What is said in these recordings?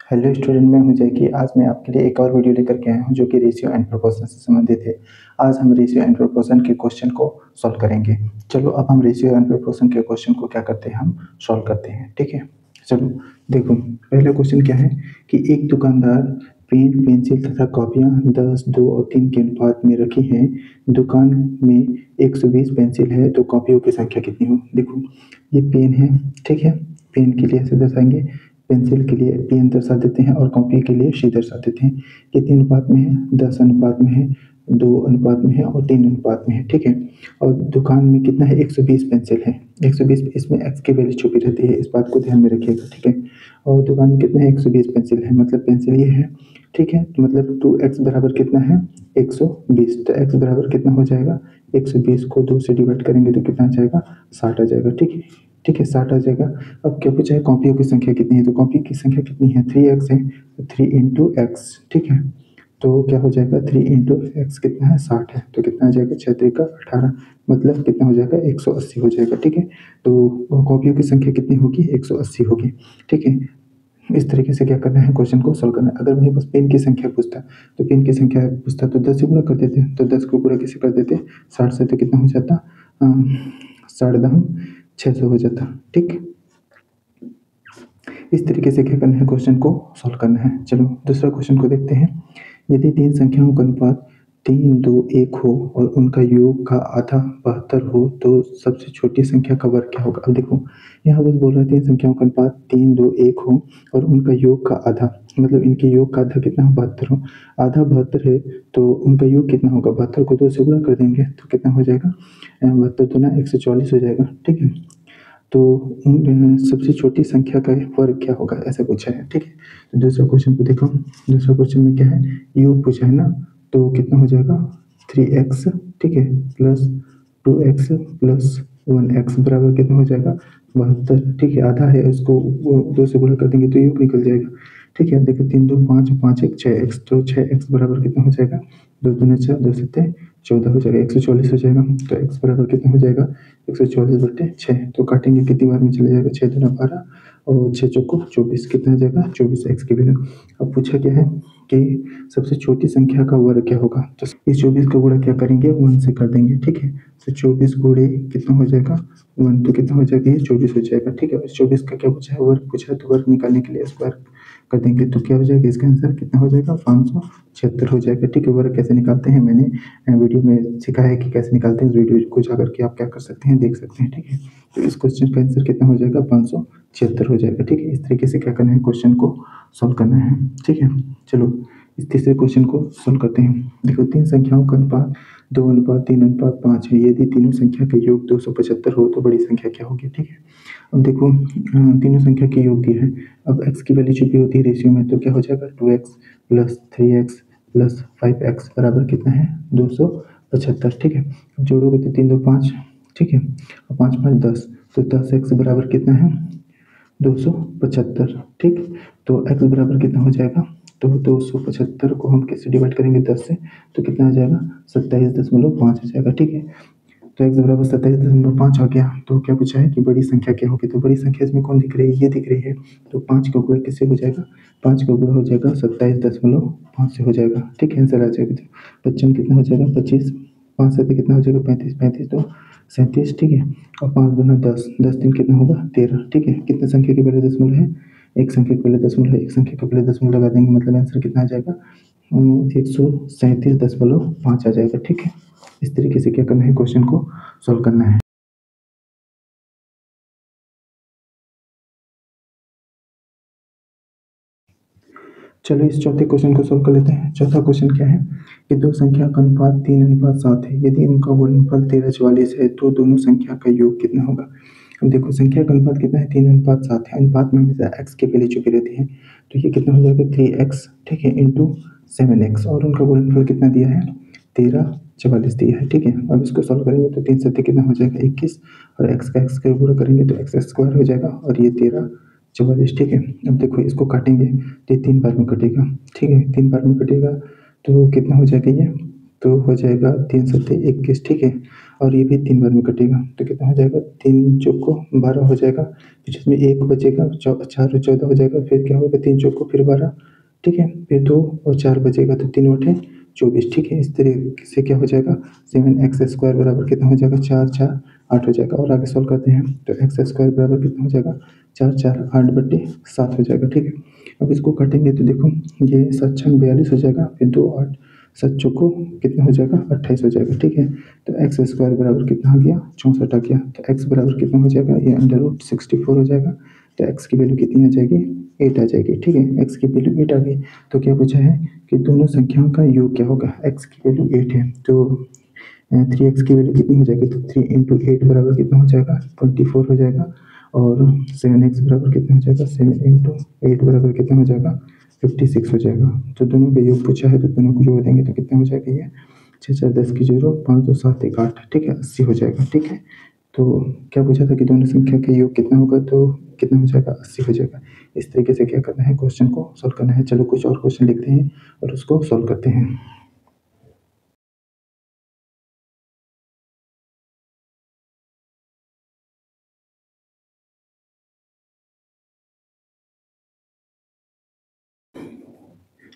Hello student, मैं हूं जैकी। आज मैं आपके लिए एक और वीडियो लेकर के आया हूं जो कि रेशियो एंड प्रोपोर्शन से संबंधित है। आज हम रेशियो एंड प्रोपोर्शन के क्वेश्चन को सॉल्व करेंगे। चलो अब हम रेशियो एंड प्रोपोर्शन के क्वेश्चन को क्या करते हैं, हम सॉल्व करते हैं। ठीक है, चलो देखो पहला क्वेश्चन क्या है कि एक दुकानदार पेन, पेंसिल तथा कॉपियां 10, 2 और 3 के अनुपात में रखी हैं। दुकान में 120 पेंसिल है तो कॉपियों की संख्या कितनी हो। देखो ये पेन है, ठीक है। पेन के लिए ऐसे दर्शाएंगे, पेंसिल के लिए पेन दर्शा देते हैं और कॉपी के लिए सी दर्शा देते हैं। कितने अनुपात में है, 10 अनुपात में है, 2 अनुपात में है और 3 अनुपात में है। ठीक है, और दुकान में कितना है, 120 पेंसिल है। 120, इसमें एक्स की वैल्यू छुपी रहती है, इस बात को ध्यान में रखिएगा। ठीक है, और दुकान में कितना है, 120 पेंसिल है, मतलब पेंसिल ये है। ठीक है, तो मतलब 2x बराबर कितना है, 120। तो x बराबर कितना हो जाएगा, 120 को 2 से डिवाइड करेंगे तो कितना आ जाएगा, 60 आ जाएगा। ठीक है, ठीक है, 60 आ जाएगा। अब क्या पूछा है, कॉपियों की संख्या कितनी है, तो कॉपी की संख्या कितनी है, 3x है, तो 3 इंटू एक्स। ठीक है, तो क्या हो जाएगा, 3 इंटू एक्स कितना है, 60 है, तो कितना आ जाएगा, 6 3 का 18, मतलब कितना हो जाएगा, 180 हो जाएगा। ठीक है, तो कॉपियों की संख्या कितनी होगी, 180 होगी। ठीक है, इस तरीके से क्या करना है, क्वेश्चन को सोल्व करना है। अगर वही बस पेन की संख्या पूछता तो पेन की संख्या पूछता तो 10 से गुणा कर देते, तो 10 को गुणा कैसे कर देते, 60 से, तो कितना हो जाता, 6.5 हो जाता। ठीक, इस तरीके से क्या करना है, क्वेश्चन को सॉल्व करना है। चलो दूसरा क्वेश्चन को देखते हैं। यदि 3 संख्याओं का अनुपात 3, 2, 1 हो और उनका योग का आधा 72 हो तो सबसे छोटी संख्या का वर्ग क्या होगा। अब देखो यहाँ बस बोल रहा है 3 संख्याओं का अनुपात 3, 2, 1 हो और उनका योग का आधा, मतलब इनके योग का आधा कितना हो, 72 हो। आधा 72 है तो उनका योग कितना होगा, 72 को 2 से गुणा कर देंगे तो कितना हो जाएगा, 72 तो ना 140 हो जाएगा। ठीक है, तो उन सबसे छोटी संख्या का वर्ग क्या होगा, ऐसा पूछा है। ठीक है, तो दूसरा क्वेश्चन को देखो। दूसरा क्वेश्चन में क्या है, योग पूछा है ना, तो कितना हो जाएगा, 3x, ठीक है, प्लस 2x प्लस 1x बराबर कितना हो जाएगा, 72। ठीक है, आधा है, उसको वो 2 से गुणा कर देंगे तो योग निकल जाएगा। ठीक है, देखो 3 2 5, 5 1 6x, तो 6x बराबर कितना हो जाएगा, 2 दूनी 6, 2 सत्ते 14 हो जाएगा, 140 हो जाएगा। तो x बराबर कितना हो जाएगा, 140/6। तो काटेंगे कितनी बार में चला जाएगा, 6 दूना 12 और 6 चौको 24, कितना आ जाएगा, 24 x की वैल्यू। अब पूछा क्या है कि सबसे छोटी संख्या का वर्ग क्या होगा, तो इस 24 का गुणा क्या करेंगे, 1 से कर देंगे। ठीक है, तो 24 गुणे कितना हो जाएगा, 1, तो कितना हो जाएगा, ये 24 हो जाएगा। ठीक है, इस 24 का क्या पूछा है, वर्ग पूछा है, तो वर्ग निकालने के लिए स्क्वायर कर देंगे तो क्या हो जाएगा, इसका आंसर कितना हो जाएगा, 576 हो जाएगा। ठीक है, वर्ग कैसे निकालते हैं मैंने वीडियो में सिखाया है कि कैसे निकालते हैं, उस वीडियो को जाकर के आप क्या कर सकते हैं, देख सकते हैं। ठीक है, तो इस क्वेश्चन का आंसर कितना हो जाएगा, 576 हो जाएगा। ठीक है, इस तरीके से क्या करना है, क्वेश्चन को सॉल्व करना है। ठीक है, चलो इस तीसरे क्वेश्चन को सॉल्व करते हैं। देखो 3 संख्याओं का अनुपात 2 अनुपात 3 अनुपात 5 है। यदि तीनों संख्या का योग 275 हो तो बड़ी संख्या क्या होगी। ठीक है, अब देखो तीनों संख्या के योग दिए हैं। अब x की वैल्यू छुपी होती है रेशियो में, तो क्या हो जाएगा, 2x plus 3x plus 5x बराबर कितना है, 275। ठीक है, अब जोड़ोगे तो 3 2 5, ठीक है, और 5 5 10, तो 10x बराबर कितना है, 275। ठीक, तो x बराबर कितना हो जाएगा, तो 275 को हम कैसे डिवाइड करेंगे, 10 से, तो कितना आ जाएगा, 27.5 आ जाएगा। ठीक है, तो x बराबर 27.5 आ गया। तो क्या पूछा है कि बड़ी संख्या क्या होगी, तो बड़ी संख्या इसमें कौन दिख रही है, ये दिख रही है। तो 5 का गुणा किससे हो जाएगा, 5 का गुणा हो जाएगा 27.5 से हो जाएगा। ठीक है, आंसर आ जाएगा। तो 55 कितना हो जाएगा, 25, 5 से कितना हो जाएगा, 35, 35 तो 37। ठीक है, और 5 दूना 10, 10 3 कितना होगा, 13। ठीक है, कितने संख्या के पहले दशमलव है, एक संख्या के पहले दशमलव है, एक संख्या के पहले दशमलव लगा देंगे, मतलब आंसर कितना आ जाएगा, 137.5 आ जाएगा। ठीक है, इस तरीके से क्या करना है, क्वेश्चन को सॉल्व करना है। चलो इस चौथे क्वेश्चन को सॉल्व कर लेते हैं। चौथा क्वेश्चन क्या है कि दो संख्या का अनुपात 3 अनुपात 7 है। यदि इनका गुणनफल 13 44 है तो दोनों संख्या का योग कितना होगा। अब देखो संख्या का अनुपात कितना है, 3 अनुपात 7 है। अनुपात में हमेशा x की वैल्यू छुपी रहती है, तो ये कितना हो जाएगा, 3x, ठीक है, इंटू 7x, और उनका गुणनफल कितना दिया है, 13 44 दिया है। ठीक है, अब इसको सॉल्व करेंगे तो 3 7 कितना हो जाएगा, 21, और x का गुणा करेंगे तो x स्क्वायर हो जाएगा, और ये 13 44। ठीक है, अब देखो इसको काटेंगे तो ये 3 बार में कटेगा। ठीक है, 3 बार में कटेगा तो कितना हो जाएगा ये, तो हो जाएगा 3 7 21। ठीक है, और ये भी 3 बार में कटेगा तो कितना हो जाएगा, 3 चौको 12 हो जाएगा, फिर इसमें 1 बचेगा, 4 और 14 हो जाएगा, फिर क्या होगा 3 चौको फिर 12, ठीक है, फिर 2 और 4 बचेगा तो 3 8 24, ठीक है। इस तरीके से क्या हो जाएगा 7x² बराबर कितना हो जाएगा 4 4 8 हो जाएगा। और आगे सॉल्व करते हैं तो x² बराबर कितना हो जाएगा 4 4 8/7 हो जाएगा, ठीक है। अब इसको काटेंगे तो देखो ये 7 छंग 42 हो जाएगा, फिर 2 8 7 चौको कितना हो जाएगा 28 हो जाएगा, ठीक है। तो x² बराबर कितना आ गया 64 आ गया, तो x बराबर कितना हो जाएगा ये √64 हो जाएगा। तो x की वैल्यू कितनी आ जाएगी 8 आ जाएगी, ठीक है। x की वैल्यू 8 आ गई तो क्या पूछा है कि दोनों संख्याओं का योग क्या होगा, x की वैल्यू 8 है तो 3x की वैल्यू कितनी हो जाएगी, तो 3 × 8 बराबर कितना हो जाएगा 24 हो जाएगा। और 7x बराबर कितना हो जाएगा 7 × 8 बराबर कितना हो जाएगा 56 हो जाएगा। तो दोनों का योग पूछा है तो दोनों को जोड़ देंगे तो कितना हो जाएगा ये 6 4 10 की 0 5 2 7 1 8, ठीक है, 80 हो जाएगा, ठीक है। तो क्या पूछा था कि दोनों संख्या का योग कितना होगा, तो कितना हो जाएगा 80 हो जाएगा। इस तरीके से क्या करना है क्वेश्चन को सॉल्व करना है। चलो कुछ और क्वेश्चन लिखते हैं और उसको सॉल्व करते हैं।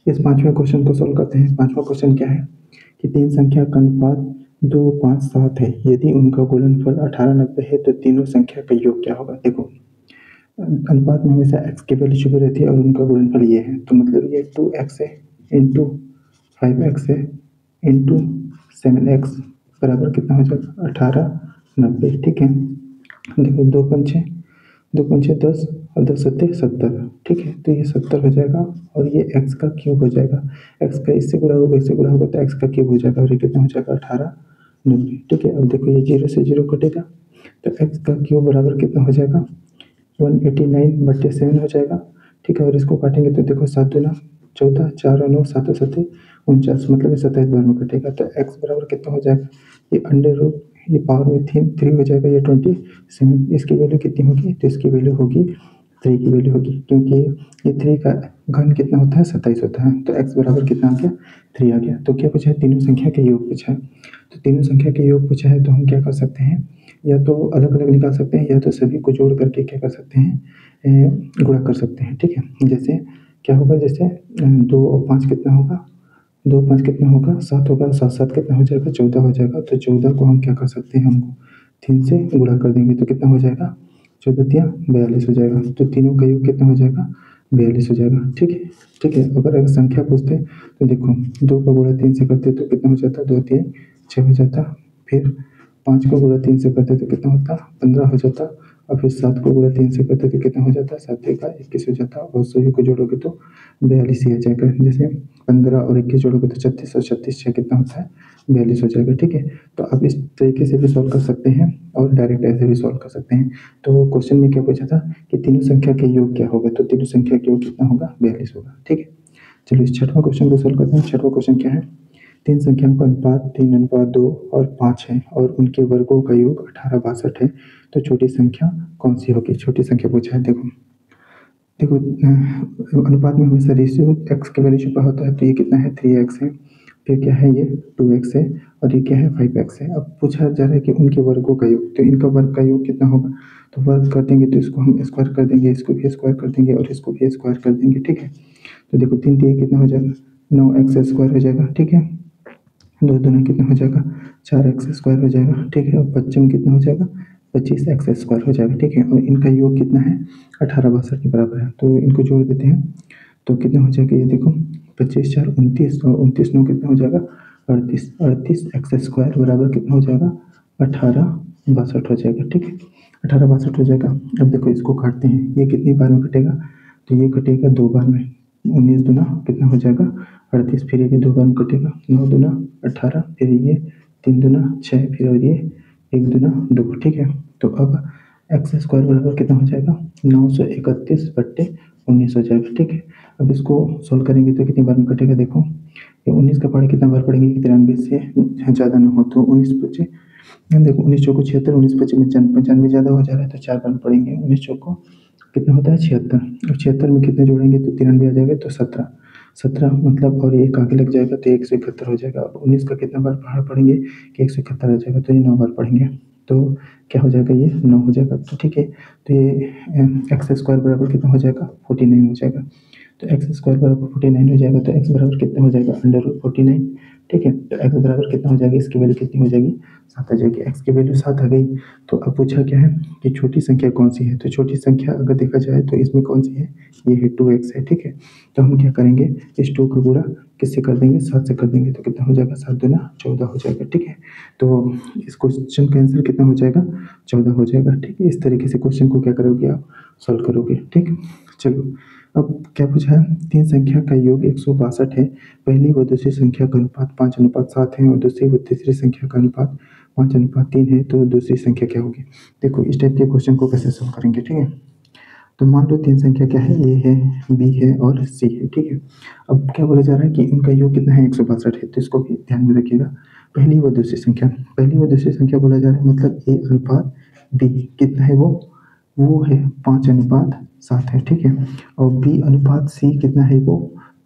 इस पांचवें क्वेश्चन को सॉल्व करते हैं। पांचवा क्वेश्चन क्या है कि तीन संख्या का अनुपात 2 5 7 है, यदि उनका गुणनफल 18 90 है तो तीनों संख्या का योग क्या होगा। देखो अनुपात में हमेशा x की वैल्यू छुपी रहती है और उनका गुणनफल ये है, तो मतलब ये 2x है इंटू 5x है इंटू 7x बराबर कितना हो जाएगा 18 90, ठीक है। देखो 2 पंचे 10 और 10 सत्ते 70, ठीक है, तो ये 70 हो जाएगा और ये x का क्यूब हो जाएगा। x का इससे गुणा होगा इससे गुणा होगा तो x का क्यूब हो जाएगा और ये कितना हो जाएगा 18 90, ठीक है। अब देखो ये 0 से 0 कटेगा तो x का क्यूब बराबर कितना हो जाएगा 189/7 हो जाएगा, ठीक है। और इसको काटेंगे तो देखो 7 दूना 14 4 और 9 7 7 49, मतलब ये 27 बार में कटेगा तो x बराबर कितना हो जाएगा ये अंडर रूट ये पावर में 3 हो जाएगा ये 27। इसकी वैल्यू कितनी होगी तो इसकी वैल्यू होगी 3 की वैल्यू होगी, क्योंकि ये 3 का घन कितना होता है 27 होता है, तो x बराबर कितना आ गया 3 आ गया। तो क्या पूछा है तीनों संख्या के योग पूछा है, तो तीनों संख्या के योग पूछा है तो हम क्या कर सकते हैं या तो अलग अलग निकाल सकते हैं या तो सभी को जोड़ करके क्या कर सकते हैं गुणा कर सकते हैं, ठीक है। जैसे क्या होगा जैसे 2 और 5 कितना होगा 2 5 कितना होगा 7 होगा, 7 7 कितना हो जाएगा 14 हो जाएगा। तो 14 को हम क्या कर सकते हैं हमको 3 से गुणा कर देंगे तो कितना हो जाएगा 14 तिया 42 हो जाएगा। तो तीनों का योग कितना हो जाएगा 42 हो जाएगा, ठीक है, ठीक है। अगर संख्या पूछते तो देखो 2 का गुणा 3 से करते तो कितना हो जाता 2 3 6 हो जाता, फिर 5 को गुणा 3 से करते तो कितना होता 15 हो जाता, और फिर 7 को गुणा 3 से करते तो कितना हो जाता 7 का 21 हो जाता, और सभी को जोड़ोगे तो 42 ही आ जाएगा। जैसे 15 और 21 जोड़ोगे तो 36 और 36 6 कितना होता है 42 हो जाएगा, ठीक है। तो आप इस तरीके से भी सॉल्व कर सकते हैं और डायरेक्ट ऐसे भी सॉल्व कर सकते हैं। तो क्वेश्चन में क्या पूछा था कि तीनों संख्या के योग क्या होगा, तो तीनों संख्या के योग कितना होगा 42 होगा, ठीक है। चलो इस छठवां क्वेश्चन को सॉल्व करते हैं। छठवां क्वेश्चन क्या है तीन संख्याओं का अनुपात 3:2 और 5 है और उनके वर्गों का योग 18 62 है, तो छोटी संख्या कौन सी होगी। छोटी संख्या पूछा है। देखो देखो अनुपात में हमेशा रेशियो x के वैल्यू छुपा होता है, तो ये कितना है 3x है, फिर क्या है ये 2x है और ये क्या है 5x है। अब पूछा जा रहा है कि उनके वर्गों का योग, तो इनका वर्ग का योग कितना होगा, तो वर्ग कर देंगे तो इसको हम स्क्वायर कर देंगे, इसको भी स्क्वायर कर देंगे और इसको भी स्क्वायर कर देंगे, ठीक है। तो देखो 3 3 कितना हो जाएगा 9x² हो जाएगा, ठीक है। 2 दूना कितना हो जाएगा 4x² हो जाएगा, ठीक है। और 25 कितना हो जाएगा 25x² हो जाएगा, ठीक है। और इनका योग कितना है 18 62 के बराबर है, तो इनको जोड़ देते हैं तो कितना हो जाएगा ये देखो 25 4 29 और 29 9 कितना हो जाएगा 38x² बराबर कितना हो जाएगा 18 62 हो जाएगा, ठीक है। 18 62 हो जाएगा। अब देखो इसको काटते हैं, ये कितनी बार में कटेगा, तो ये कटेगा 2 बार में। 19 दूना कितना हो जाएगा 38, फिर ये 2 बार में कटेगा 9 दूना 18, फिर ये 3 दूना 6, फिर और ये 1 दूना 2, ठीक है। तो अब x² बराबर कितना हो जाएगा 931/19 हो जाएगा, ठीक है। अब इसको सोल्व करेंगे तो कितनी बार में कटेगा, देखो ये 19 का पढ़े कितना बार पढ़ेंगे कि 93 से ज़्यादा ना हो, तो 19 बचे देखो 19 चौको 76 19 पचे 95 ज़्यादा हो जा रहा है तो 4 बार में पढ़ेंगे। 19 चौको कितना होता है 76 और 76 में कितने जोड़ेंगे तो 93 आ जाएगा, तो 17 17 मतलब और एक आगे लग जाएगा तो 171 हो जाएगा। अब 19 का कितना बार पहाड़ पढ़ेंगे कि 171 आ जाएगा, तो ये 9 बार पढ़ेंगे तो क्या हो जाएगा, ये 9 हो जाएगा। तो ठीक है, तो ये एक्स स्क्वायर बराबर कितना हो जाएगा, 49 हो जाएगा। तो एक्स स्क्वायर बराबर 49 हो जाएगा, तो एक्स बराबर कितना हो जाएगा, √49। ठीक है, तो एक्स बराबर कितना हो जाएगा, इसकी वैल्यू कितनी हो जाएगी, 7 आ जाएगी। एक्स की वैल्यू 7 आ गई। तो अब पूछा क्या है कि छोटी संख्या कौन सी है, तो छोटी संख्या अगर देखा जाए तो इसमें कौन सी है, ये है 2x है। ठीक है, तो हम क्या करेंगे, इस 2 का गुणा किससे कर देंगे, 7 से कर देंगे, तो कितना हो जाएगा, 7 दूना 14 हो जाएगा। ठीक है, तो इस क्वेश्चन का आंसर कितना हो जाएगा, 14 हो जाएगा। ठीक है, इस तरीके से क्वेश्चन को क्या करोगे, आप सॉल्व करोगे। ठीक, चलो अब क्या पूछा है, तीन संख्या का योग 162 है। पहली व दूसरी संख्या का अनुपात 5:7 है और दूसरी व तीसरी संख्या का अनुपात 5:3 है, तो दूसरी संख्या क्या होगी। देखो इस टाइप के क्वेश्चन को कैसे सॉल्व करेंगे। ठीक है, तो मान लो तीन संख्या क्या है, ए है, बी है और सी है। ठीक है, अब क्या बोला जा रहा है कि इनका योग कितना है, 162 है, तो इसको भी ध्यान में रखिएगा। पहली व दूसरी संख्या, पहली व दूसरी संख्या बोला जा रहा है मतलब ए अनुपात बी कितना है, वो है 5:7 है। ठीक है, और बी अनुपात सी कितना है,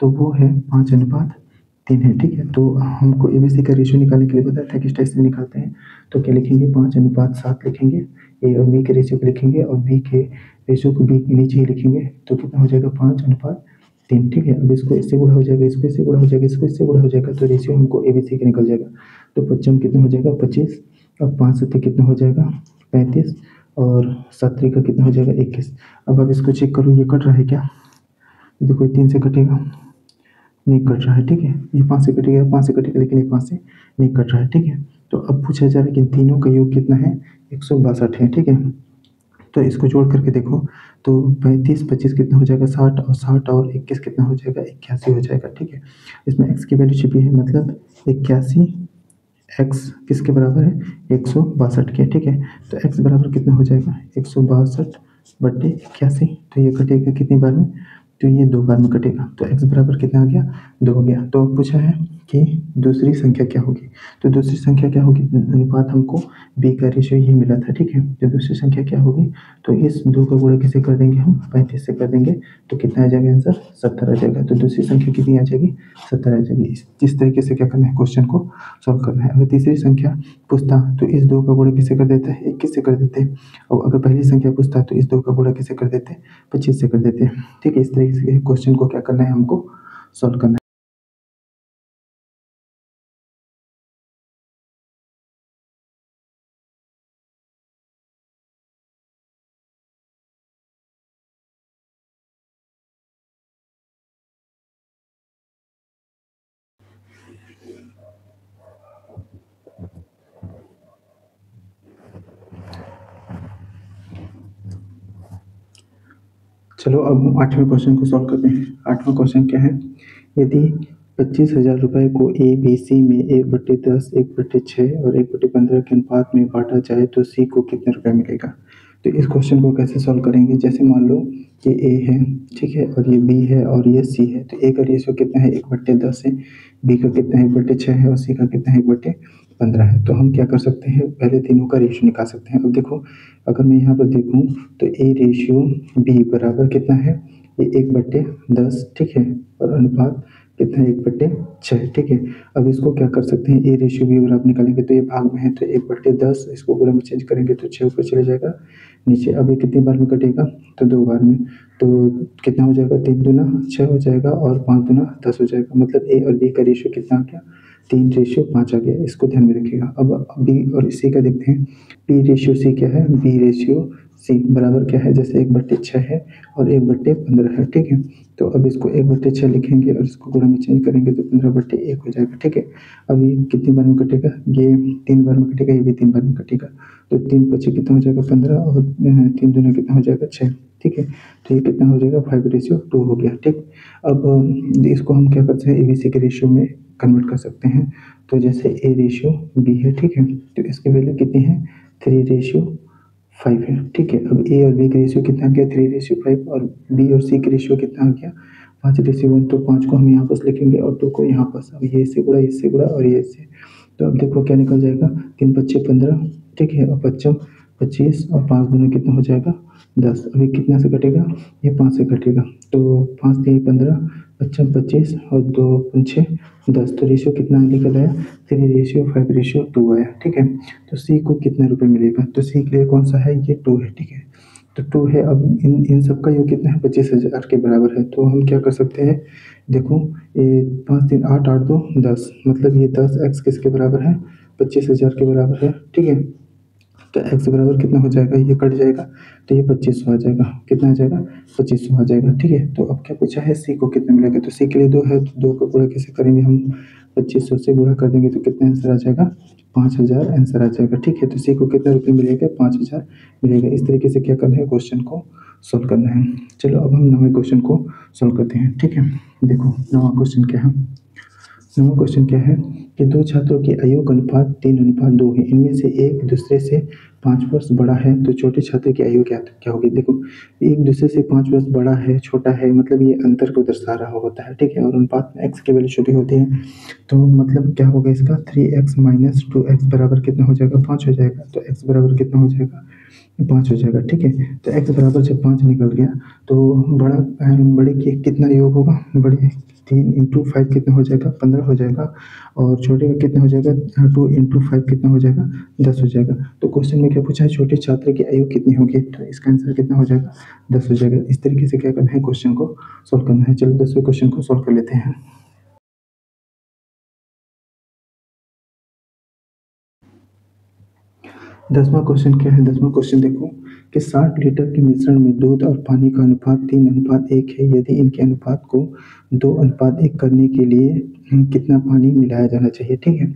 तो वो है 5:3 है। ठीक है, तो हमको एबीसी का रेशियो निकालने के लिए बताया था, किस टाइप से निकालते हैं, तो क्या लिखेंगे, 5:7 लिखेंगे, ए और बी के रेशियो को लिखेंगे और बी के रेशियो को बी के नीचे ही लिखेंगे, तो कितना हो जाएगा, 5:3। ठीक है, अब इसको इससे गुणा हो जाएगा, इसको इससे गुणा हो जाएगा, इसको इससे गुणा हो जाएगा, तो रेशियो हमको एबीसी का निकल जाएगा। तो 55 कितना हो जाएगा, 25। अब 5 7 कितना हो जाएगा, 35 और 7 3 का कितना हो जाएगा, 21। अब आप इसको चेक करो, ये कट रहा है क्या, देखो ये 3 से कटेगा, नहीं कट रहा है। ठीक है, ये 5 से कटेगा, 5 से कटेगा, लेकिन ये 5 से नहीं कट रहा है। ठीक है, तो अब पूछा जा रहा है कि तीनों का योग कितना है, 162 है। ठीक है, तो इसको जोड़ करके देखो, तो 35 25 कितना हो जाएगा, 60 और 60 और 21 कितना हो जाएगा, 81 हो जाएगा। ठीक है, इसमें एक्स की वैल्यू छिपी है, मतलब 81 एक्स किसके बराबर है, 162 के। ठीक है, तो एक्स बराबर कितना हो जाएगा, 162/81। तो ये कटेगा कितनी बार में, तो ये 2 बार में कटेगा, तो एक्स बराबर कितना आ गया, 2 हो गया। तो अब पूछा है कि दूसरी संख्या क्या होगी, तो दूसरी संख्या क्या होगी, अनुपात हमको बी का रेशियो ही मिला था। ठीक है, तो दूसरी संख्या क्या होगी, तो इस 2 का गुणा किसे कर देंगे हम, 35 से कर देंगे, तो कितना आ जाएगा आंसर, 70 आ जाएगा। तो दूसरी संख्या कितनी आ जाएगी, 70 आ जाएगी। इस तरीके से क्या करना है, क्वेश्चन को सॉल्व करना है। अगर तीसरी संख्या पूछता तो इस 2 का गुणा किसे कर देते हैं, 21 से कर देते हैं, और अगर पहली संख्या पूछता तो इस 2 का गुणा किसे कर देते हैं, 25 से कर देते हैं। ठीक है, इस तरीके से क्वेश्चन को क्या करना है, हमको सॉल्व करना है। चलो अब 8वें क्वेश्चन को सॉल्व करते हैं। 8वां क्वेश्चन क्या है, यदि 25,000 रुपये को ए बी सी में 1/10, 1/6 और 1/15 के अनुपात में बांटा जाए तो सी को कितने रुपए मिलेगा। तो इस क्वेश्चन को कैसे सॉल्व करेंगे, जैसे मान लो कि ए है, ठीक है, और ये बी है और ये सी है, तो ए का रेशियो कितना है, 1/10 है, बी का कितना है, 1/6 है और सी का कितना है, 1/15 है। तो हम क्या कर सकते हैं, पहले तीनों का रेशियो निकाल सकते हैं। अब देखो, अगर मैं यहाँ पर देखूँ तो ए रेशियो बी बराबर कितना है, ये 1/10। ठीक है, और अनुपात कितना है, 1/6। ठीक है, अब इसको क्या कर सकते हैं, ए रेशियो बी अगर आप निकालेंगे तो ये भाग में है, तो 1/10 इसको गुणा में चेंज करेंगे तो 6 ऊपर चले जाएगा नीचे। अब ये कितनी बार में कटेगा, तो 2 बार में, तो कितना हो जाएगा, 3 दूना 6 हो जाएगा और 5 दूना 10 हो जाएगा। मतलब ए और बी का रेशियो कितना आ गया, 3:5 आ गया। इसको ध्यान में रखिएगा। अब बी और सी का देखते हैं, बी रेशियो सी क्या है, बी रेशियो सी बराबर क्या है, जैसे 1/6 है और 1/15 है। ठीक है, तो अब इसको 1/6 लिखेंगे और इसको गुणा में चेंज करेंगे तो 15/1 हो जाएगा। ठीक है, अब ये कितनी बार में कटेगा, ये 3 बार में कटेगा, ये भी 3 बार में कटेगा, तो 3 5 कितना हो जाएगा, 15 और 3 दूना कितना हो जाएगा, 6। ठीक है, तो ये कितना हो जाएगा, 5:2 हो गया। ठीक, अब इसको हम क्या करते हैं, एबीसी के रेशियो में कन्वर्ट कर सकते हैं। तो जैसे ए रेशियो बी है, ठीक है, तो इसकी वैल्यू कितनी है, 3:5 है। ठीक है, अब ए और बी का रेशियो कितना आ गया, 3:5 और बी और सी का रेशियो कितना आ गया, 5:1। तो 5 को हम यहाँ पास लिखेंगे और 2 को यहाँ पास। अब ये इससे गुणा और ये इससे, तो अब देखो क्या निकल जाएगा, 3 5 15। ठीक है, और 25 25 और 5 दूना कितना हो जाएगा, 10। अभी कितना से कटेगा, ये 5 से कटेगा, तो 5 3 15, अच्छा 25 और 2 6 10, तो रेशियो कितना निकल आया 3:5:2 आया। ठीक है, तो सी को कितने रुपए मिलेगा, तो सी के लिए कौन सा है, ये 2 है। ठीक है, तो 2 है। अब इन इन सब का योग कितना है, 25,000 के बराबर है। तो हम क्या कर सकते हैं, देखो ये 5 3 8 8 2 10, मतलब ये 10 x किसके बराबर है, 25,000 के बराबर है। ठीक है, तो x बराबर कितना हो जाएगा, ये कट जाएगा तो ये 2500 आ जाएगा। कितना आ जाएगा, 2500 आ जाएगा। ठीक है, तो अब क्या पूछा है, सी को कितना मिलेगा, तो सी के लिए 2 है, तो 2 का गुणा कैसे करेंगे हम, 2500 से गुणा कर देंगे तो कितना आंसर आ जाएगा, 5000 आंसर आ जाएगा। ठीक है, तो सी को कितना रुपये मिलेगा, 5000 मिलेगा। इस तरीके से क्या करना है, क्वेश्चन को सॉल्व करना है। चलो अब हम 9वें क्वेश्चन को सॉल्व करते हैं। ठीक है, देखो 9वां क्वेश्चन क्या है, नवा क्वेश्चन क्या है कि दो छात्रों की आयु का अनुपात 3:2 है। इनमें से एक दूसरे से 5 वर्ष बड़ा है, तो छोटे छात्र की आयु क्या क्या होगी। देखो एक दूसरे से 5 वर्ष बड़ा है, छोटा है, मतलब ये अंतर को दर्शा रहा होता है। ठीक है, और अनुपात में एक्स की वैल्यू छोटी होती है, तो मतलब क्या होगा इसका, 3x - 2x बराबर कितना हो जाएगा, 5 हो जाएगा। तो x बराबर कितना हो जाएगा, 5 हो जाएगा। ठीक है, तो x बराबर जब 5 निकल गया तो बड़े के कितना योग होगा, बड़े 3 × 5 कितना हो जाएगा, 15 हो जाएगा। और छोटे का कितना हो जाएगा, 2 × 5 कितना हो जाएगा, 10 हो जाएगा। तो क्वेश्चन में क्या पूछा है, छोटे छात्र की आयु कितनी होगी, तो इसका आंसर कितना हो जाएगा, 10 हो जाएगा। इस तरीके से क्या करना है, क्वेश्चन को सॉल्व करना है। चलो 10वें क्वेश्चन को सॉल्व कर लेते हैं। 10वां क्वेश्चन क्या है, 10वां क्वेश्चन देखो कि 60 लीटर के मिश्रण में दूध और पानी का अनुपात 3:1 है। यदि इनके अनुपात को 2:1 करने के लिए कितना पानी मिलाया जाना चाहिए। ठीक है,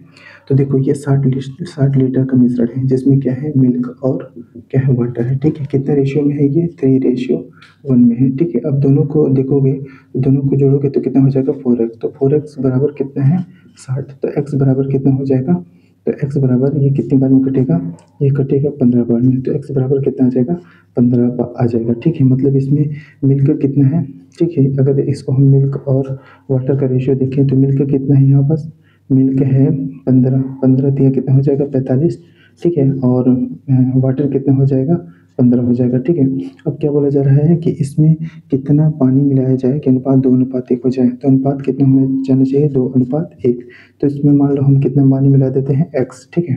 तो देखो ये 60 लीटर का मिश्रण है, जिसमें क्या है, मिल्क और क्या है, वाटर है। ठीक है, कितना रेशियो में है, ये 3:1 में है। ठीक है, अब दोनों को देखोगे, दोनों को जोड़ोगे तो कितना हो जाएगा, 4x। तो 4x बराबर कितना है, 60। तो x बराबर कितना हो जाएगा, तो x बराबर ये कितनी बार में कटेगा, ये कटेगा 15 बार में। तो x बराबर कितना आ जाएगा, 15 आ जाएगा। ठीक है, मतलब इसमें मिल्क कितना है। ठीक है, अगर इसको हम मिल्क और वाटर का रेशियो देखें तो मिल्क कितना है, यहाँ पास मिल्क है 15, 15 दिया कितना हो जाएगा, 45। ठीक है, और वाटर कितना हो जाएगा, 15 हो जाएगा। ठीक है, अब क्या बोला जा रहा है कि इसमें कितना पानी मिलाया जाए कि अनुपात 2:1 हो जाए। तो अनुपात कितना होना जाना चाहिए, 2:1। तो इसमें मान लो हम कितना पानी मिला देते हैं, x। ठीक है,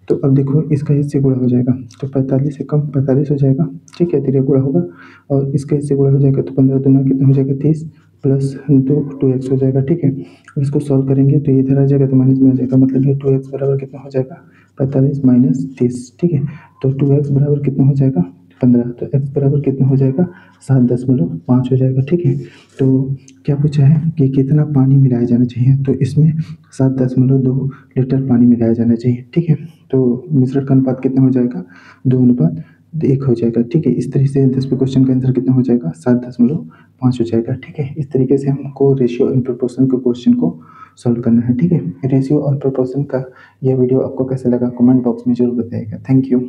तो अब देखो इसका इससे गुणा हो जाएगा, तो 45 से कम 45 हो जाएगा। ठीक है, 3 गुणा होगा और इसका इससे गुणा हो जाएगा, तो 15 दूना कितना हो जाएगा, 30 प्लस 2x हो जाएगा। ठीक है, अब इसको सॉल्व करेंगे तो ये इधर आ जाएगा तो माइनस में आ जाएगा, मतलब ये 2x बराबर कितना हो जाएगा, 45 - 30। ठीक है, तो 2x बराबर कितना हो जाएगा, 15। तो x बराबर कितना हो जाएगा, 7.5 हो जाएगा। ठीक है, तो क्या पूछा है कि कितना पानी मिलाया जाना चाहिए, तो इसमें 7.2 लीटर पानी मिलाया जाना चाहिए। ठीक है, तो मिश्रण का अनुपात कितना हो जाएगा, 2:1 हो जाएगा। ठीक है, इस तरीके से 10वें क्वेश्चन का आंसर कितना हो जाएगा, 7.5 हो जाएगा। ठीक है, इस तरीके से हमको रेशियो एंड प्रोपोर्शन के क्वेश्चन को सॉल्व करना है। ठीक है, रेशियो और प्रोपोर्शन का यह वीडियो आपको कैसा लगा, कमेंट बॉक्स में जरूर बताइएगा। Thank you.